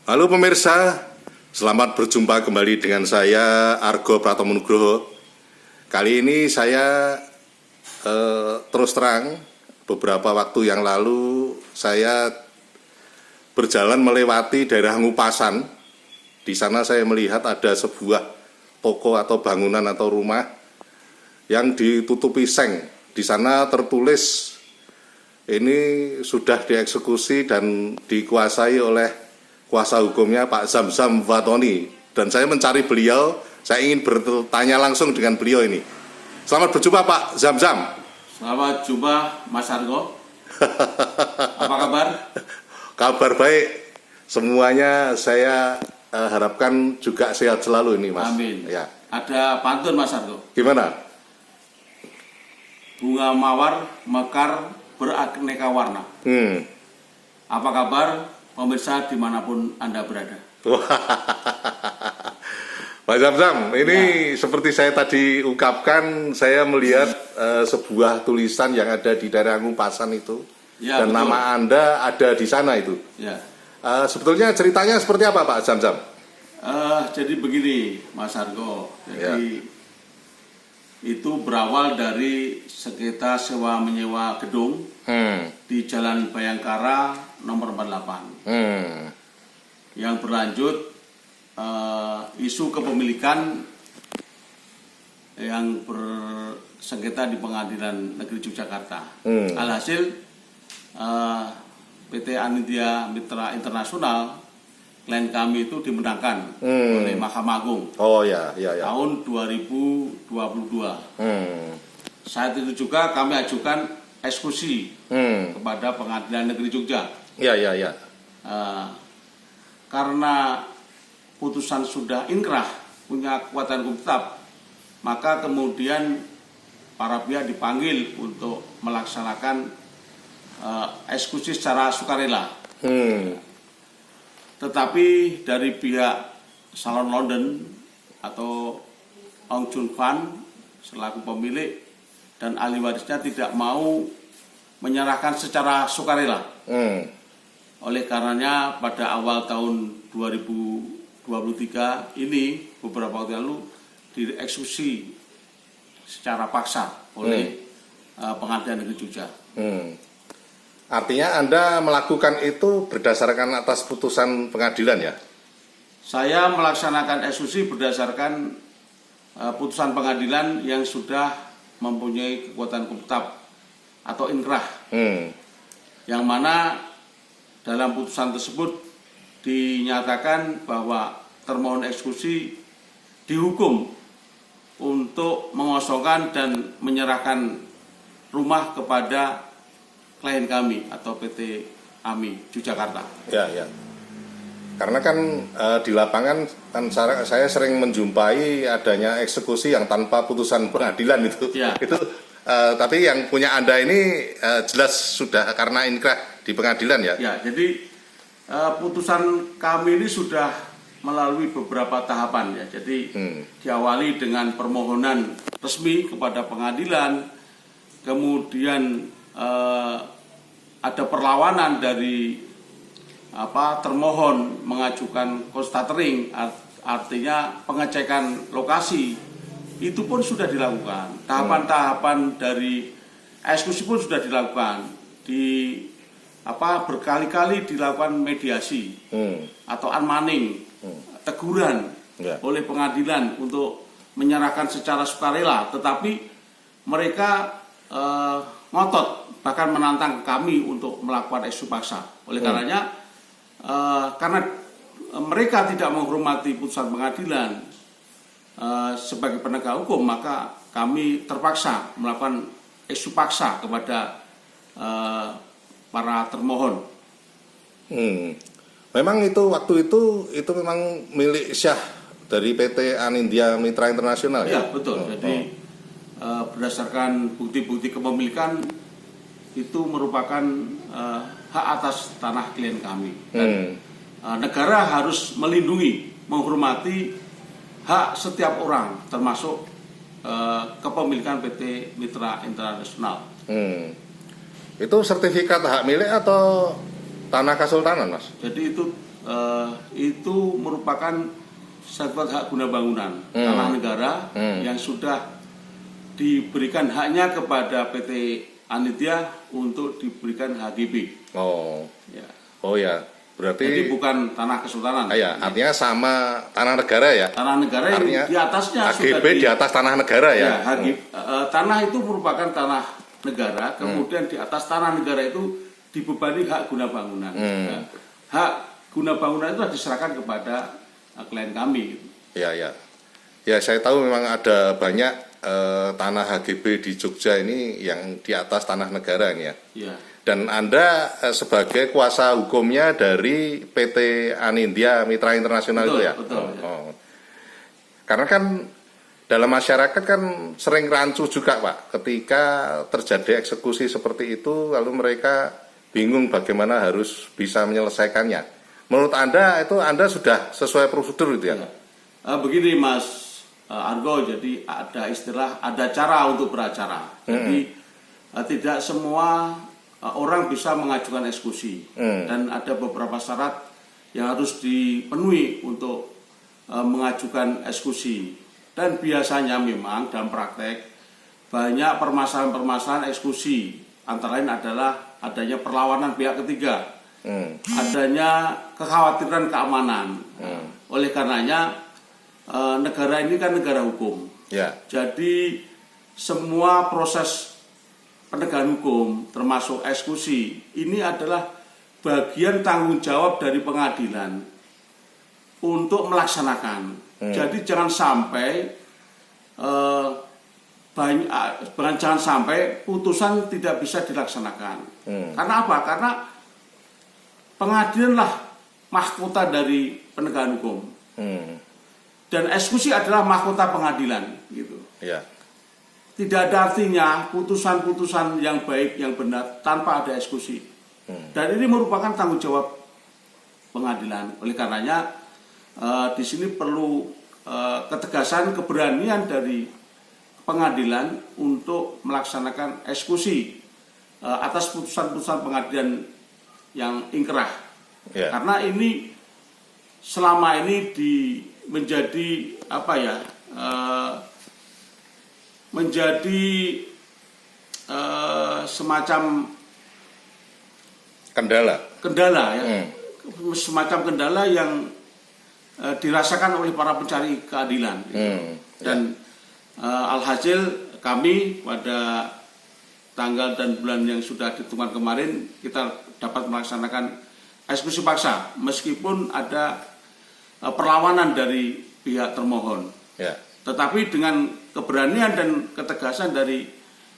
Halo pemirsa, selamat berjumpa kembali dengan saya Argo Pratomo Nugroho. Kali ini saya terus terang, beberapa waktu yang lalu saya berjalan melewati daerah Ngupasan. Di sana saya melihat ada sebuah toko atau bangunan atau rumah yang ditutupi seng. Di sana tertulis ini sudah dieksekusi dan dikuasai oleh kuasa hukumnya Pak Zamzam Fatoni, dan saya mencari beliau. Saya ingin bertanya langsung dengan beliau ini. Selamat berjumpa Pak Zamzam. Selamat jumpa Mas Argo. Apa kabar? Kabar baik. Semuanya saya harapkan juga sehat selalu ini Mas. Amin. Ya. Ada pantun Mas Argo. Gimana? Bunga mawar mekar beraneka warna. Apa kabar pemirsa dimanapun Anda berada? Pak Zamzam, ini seperti saya tadi ungkapkan, saya melihat sebuah tulisan yang ada di daerah Ngupasan itu, dan betul. Nama Anda ada di sana itu. Ya. Sebetulnya ceritanya seperti apa Pak Zamzam? Jadi begini Mas Argo, jadi itu berawal dari sengketa sewa menyewa gedung di Jalan Bayangkara nomor 48 yang berlanjut isu kepemilikan yang bersengketa di Pengadilan Negeri Yogyakarta. Alhasil PT Anindya Mitra Internasional, klien kami itu dimenangkan oleh Mahkamah Agung. Oh ya. Tahun 2022. Saat itu juga kami ajukan eksekusi kepada Pengadilan Negeri Jogja. Ya. Karena putusan sudah inkrah, punya kekuatan hukum tetap, maka kemudian para pihak dipanggil untuk melaksanakan eksekusi secara sukarela. Tetapi dari pihak Salon London atau Ong Jun Fan selaku pemilik dan ahli warisnya tidak mau menyerahkan secara sukarela. Oleh karenanya pada awal tahun 2023 ini, beberapa waktu lalu dieksekusi secara paksa oleh Pengadilan Negeri Jogja. Artinya Anda melakukan itu berdasarkan atas putusan pengadilan ya? Saya melaksanakan eksekusi berdasarkan putusan pengadilan yang sudah mempunyai kekuatan hukum tetap atau inkrah, yang mana dalam putusan tersebut dinyatakan bahwa termohon eksekusi dihukum untuk mengosongkan dan menyerahkan rumah kepada klien kami atau PT AMI Yogyakarta. Ya. Karena kan di lapangan kan saya sering menjumpai adanya eksekusi yang tanpa putusan pengadilan itu. Ya. Itu tapi yang punya Anda ini jelas sudah karena inkrah di pengadilan ya. Ya, jadi putusan kami ini sudah melalui beberapa tahapan ya. Jadi diawali dengan permohonan resmi kepada pengadilan, kemudian ada perlawanan dari termohon mengajukan constatering, artinya pengecekan lokasi, itu pun sudah dilakukan. Tahapan-tahapan dari eksekusi pun sudah dilakukan. Berkali-kali dilakukan mediasi atau unmanning, teguran oleh pengadilan untuk menyerahkan secara sukarela, tetapi mereka ngotot, bahkan menantang kami untuk melakukan eksekusi paksa. Oleh karenanya, karena mereka tidak menghormati putusan pengadilan sebagai penegak hukum, maka kami terpaksa melakukan eksekusi paksa kepada para termohon. Memang itu waktu itu memang milik Syah dari PT Anindya Mitra Internasional ya? Ya betul. Jadi berdasarkan bukti-bukti kepemilikan itu merupakan hak atas tanah klien kami. Dan negara harus melindungi, menghormati hak setiap orang, termasuk kepemilikan PT Mitra Internasional. Itu sertifikat hak milik atau tanah kesultanan, Mas? Jadi itu itu merupakan sertifikat hak guna bangunan tanah negara yang sudah diberikan haknya kepada PT Anindya untuk diberikan HGB. Oh. Ya. Oh ya. Berarti Jadi bukan tanah kesultanan. Ya, artinya sama tanah negara ya. Tanah negara yang di atasnya HGB di atas tanah negara ya. Tanah itu merupakan tanah negara, kemudian di atas tanah negara itu dibebani hak guna bangunan. Nah, hak guna bangunan itu diserahkan kepada klien kami. Ya, ya. Ya, saya tahu memang ada banyak tanah HGB di Jogja ini yang di atas tanah negara ini ya. Ya. Dan Anda sebagai kuasa hukumnya dari PT Anindya Mitra Internasional itu ya? Betul. Oh. Karena kan dalam masyarakat kan sering rancu juga Pak, ketika terjadi eksekusi seperti itu, lalu mereka bingung bagaimana harus bisa menyelesaikannya. Menurut Anda itu Anda sudah sesuai prosedur itu ya? Begini Mas Argo, jadi ada istilah, ada cara untuk beracara. Jadi tidak semua orang bisa mengajukan eksekusi dan ada beberapa syarat yang harus dipenuhi untuk mengajukan eksekusi. Dan biasanya memang dalam praktek banyak permasalahan-permasalahan eksekusi, antara lain adalah adanya perlawanan pihak ketiga, adanya kekhawatiran keamanan. Oleh karenanya negara ini kan negara hukum. Jadi semua proses penegakan hukum termasuk eksekusi ini adalah bagian tanggung jawab dari pengadilan untuk melaksanakan. Jadi jangan sampai jangan sampai putusan tidak bisa dilaksanakan. Karena apa? Karena pengadilan lah mahkota dari penegakan hukum. Dan eksekusi adalah mahkota pengadilan gitu. Tidak ada artinya putusan-putusan yang baik, yang benar tanpa ada eksekusi. Dan ini merupakan tanggung jawab pengadilan. Oleh karenanya di sini perlu ketegasan, keberanian dari pengadilan untuk melaksanakan eksekusi atas putusan-putusan pengadilan yang ingkrah. Karena ini selama ini menjadi apa ya? Menjadi semacam kendala ya, semacam kendala yang dirasakan oleh para pencari keadilan. Dan alhasil kami pada tanggal dan bulan yang sudah ditentukan kemarin kita dapat melaksanakan eksekusi paksa meskipun ada perlawanan dari pihak termohon. Tetapi dengan keberanian dan ketegasan dari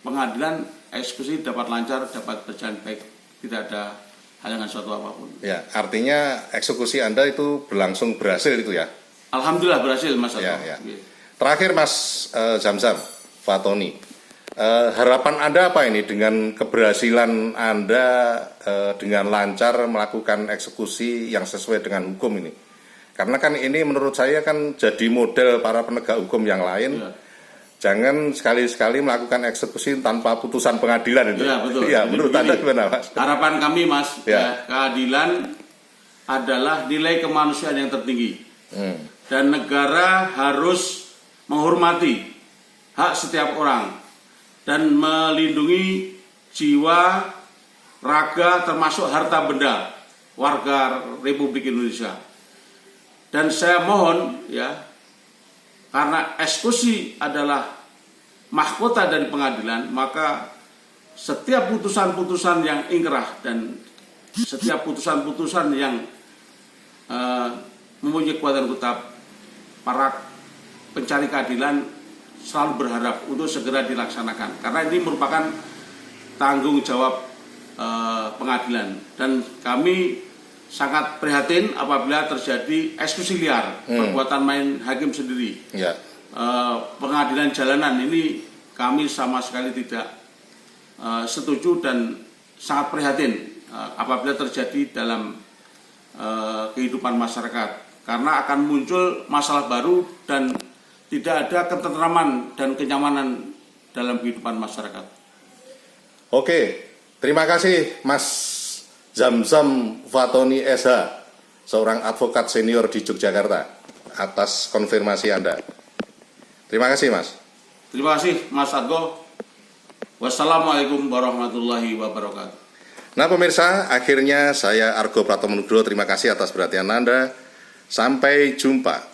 pengadilan, eksekusi dapat lancar, dapat berjalan baik, tidak ada halangan suatu apapun. Ya, artinya eksekusi Anda itu berhasil itu ya? Alhamdulillah berhasil Mas. Terakhir Mas Zamzam Fatoni, harapan Anda apa ini dengan keberhasilan Anda dengan lancar melakukan eksekusi yang sesuai dengan hukum ini? Karena kan ini menurut saya kan jadi model para penegak hukum yang lain. Jangan sekali-sekali melakukan eksekusi tanpa putusan pengadilan itu. Betul. Menurut Anda gimana Mas? Harapan kami Mas, keadilan adalah nilai kemanusiaan yang tertinggi. Dan negara harus menghormati hak setiap orang dan melindungi jiwa, raga termasuk harta benda warga Republik Indonesia. Dan saya mohon ya, karena eksekusi adalah mahkota dari pengadilan, maka setiap putusan-putusan yang ingkrah dan setiap putusan-putusan yang mempunyai kekuatan tetap, para pencari keadilan selalu berharap untuk segera dilaksanakan. Karena ini merupakan tanggung jawab pengadilan. Dan kami sangat prihatin apabila terjadi eksekusi liar, perbuatan main hakim sendiri. Pengadilan jalanan ini kami sama sekali tidak setuju dan sangat prihatin apabila terjadi dalam kehidupan masyarakat, karena akan muncul masalah baru dan tidak ada ketentraman dan kenyamanan dalam kehidupan masyarakat. Oke, terima kasih Mas Zamzam Fatoni SH seorang advokat senior di Yogyakarta, atas konfirmasi Anda. Terima kasih, Mas. Terima kasih, Mas Argo. Wassalamualaikum warahmatullahi wabarakatuh. Nah pemirsa, akhirnya saya Argo Pratomo Nugroho terima kasih atas perhatian Anda. Sampai jumpa.